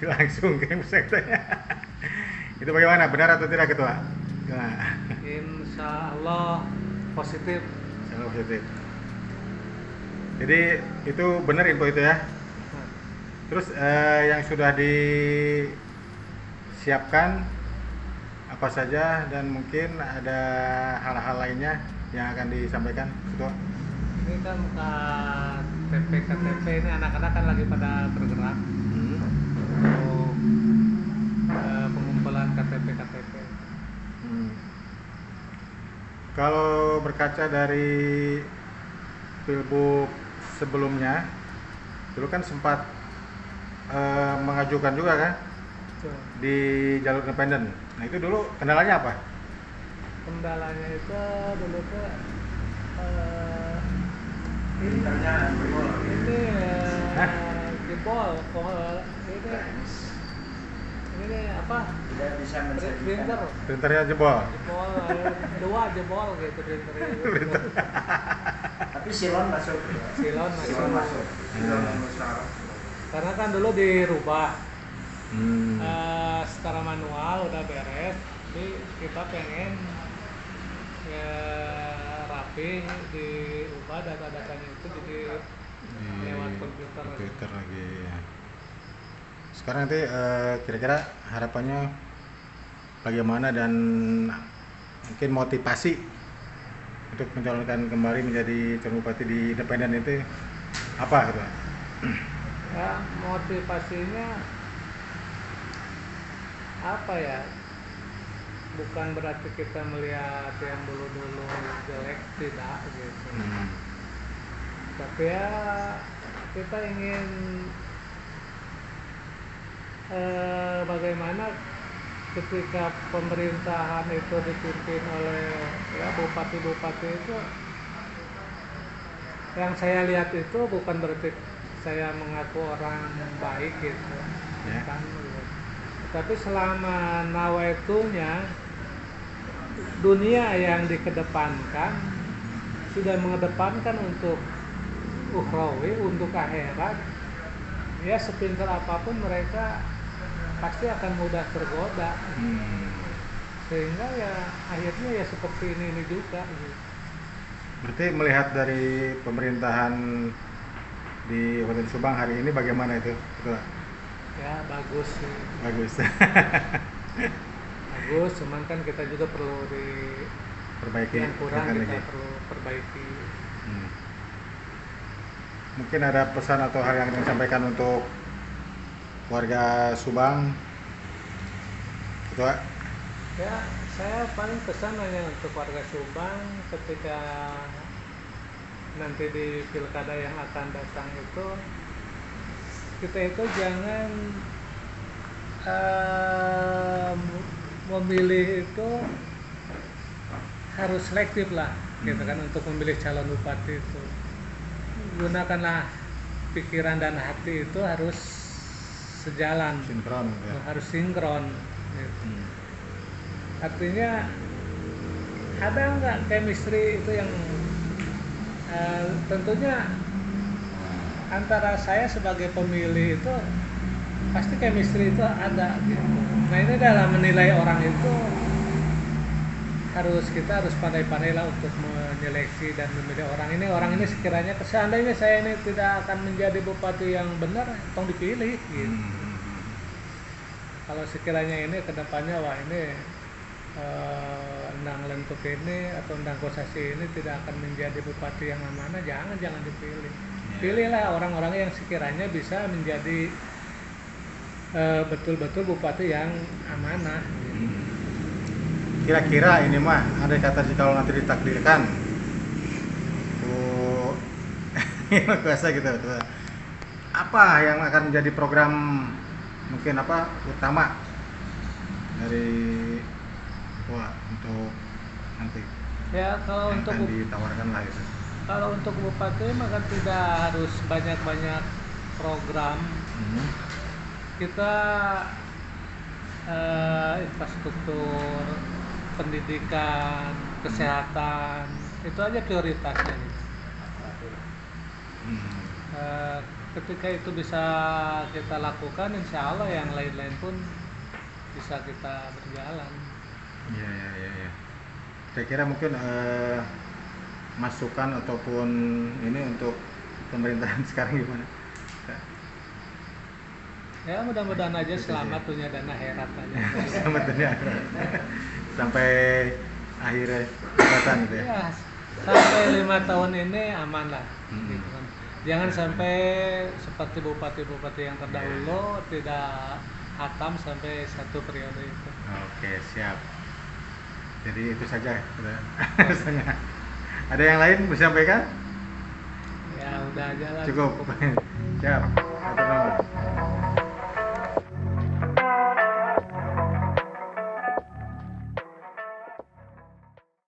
Langsung ke sektornya. Itu bagaimana? Benar atau tidak ketua? Nah, Insya Allah positif. sangat positif. Jadi itu benar info itu ya. Terus yang sudah disiapkan apa saja dan mungkin ada hal-hal lainnya yang akan disampaikan ketua? Ini kan KTP ini anak-anak kan lagi pada bergerak untuk pengumpulan KTP. Hmm. Kalau berkaca dari Pilbub sebelumnya, dulu kan sempat mengajukan juga kan Betul. di jalur independen. Nah itu dulu kendalanya apa? Kendalanya itu dulu tuh ini Hah? jebol ini apa Tidak bisa printer Printernya jebol. jebol dua jebol gitu printernya Tapi silon masuk. silon Silon masuk. Silon besar. karena kan dulu dirubah Hmm. secara manual udah beres tapi kita pengen ya, rapi diubah data-datanya itu jadi Di lewat komputer. komputer lagi ya. Sekarang nanti kira-kira harapannya bagaimana dan mungkin motivasi untuk mencalonkan kembali menjadi calon bupati di independen itu apa gitu? Ya motivasinya apa ya, bukan berarti kita melihat yang dulu jelek, tidak gitu. Tapi ya kita ingin bagaimana ketika pemerintahan itu dipimpin oleh ya bupati-bupati itu, yang saya lihat itu bukan berarti saya mengaku orang baik gitu, Ya. bukan gitu. Tapi selama nawaitunya dunia yang dikedepankan sudah mengedepankan untuk ukhrawi, untuk akhirat, ya sepintar apapun mereka pasti akan mudah tergoda. Sehingga ya akhirnya ya seperti ini juga gitu. Berarti melihat dari pemerintahan di Kabupaten Subang hari ini bagaimana itu? Betul. Ya bagus sih. Bagus. Bagus, cuman kan kita juga perlu Perbaiki yang kurang tingkatkan kita lagi. perlu perbaiki. Mungkin ada pesan atau hal yang ingin disampaikan untuk warga Subang, Ketua? Ya, saya paling pesan hanya untuk warga Subang ketika nanti di pilkada yang akan datang itu, kita itu jangan memilih itu harus selektif lah, gitu kan, untuk memilih calon bupati itu. Gunakanlah pikiran dan hati itu harus sejalan, Sinkron ya. harus sinkron. Gitu. Artinya ada nggak chemistry itu yang tentunya antara saya sebagai pemilih itu pasti chemistry itu ada gitu. Nah ini dalam menilai orang itu kita harus pandai-pandai lah untuk menyeleksi dan memilih orang ini sekiranya seandainya saya ini tidak akan menjadi bupati yang benar, tong dipilih gitu. Kalau sekiranya ini kedepannya wah ini Endang Lentuk ini atau Endang Kosasi ini tidak akan menjadi bupati yang amanah, jangan dipilih. Pilihlah orang-orang yang sekiranya bisa menjadi betul-betul bupati yang amanah. Kira-kira ini mah ada kata kalau nanti ditakdirkan kuasa gitu, apa yang akan menjadi program mungkin apa utama dari untuk nanti Ya kalau yang untuk akan ditawarkan lah itu? kalau untuk bupati maka tidak harus banyak program. Kita infrastruktur, pendidikan, kesehatan itu aja prioritasnya. ketika itu bisa kita lakukan, insya Allah yang lain-lain pun bisa kita berjalan. Iya, iya, iya, iya. Saya kira mungkin masukan ataupun ini untuk pemerintahan sekarang gimana? Ya mudah-mudahan aja Itu selamat sih. dunia dan akhirat aja. Selamat dunia akhirat. Sampai akhir jabatan gitu ya. Ya, sampai 5 tahun ini aman lah. Hmm. Gitu kan. Jangan sampai seperti bupati-bupati yang terdahulu tidak hatam sampai 1 periode itu. Oke, siap. Jadi itu saja. Rasanya. Ada yang lain mau disampaikan? Ya udah aja lah. Cukup. Siap. Atur nuhun.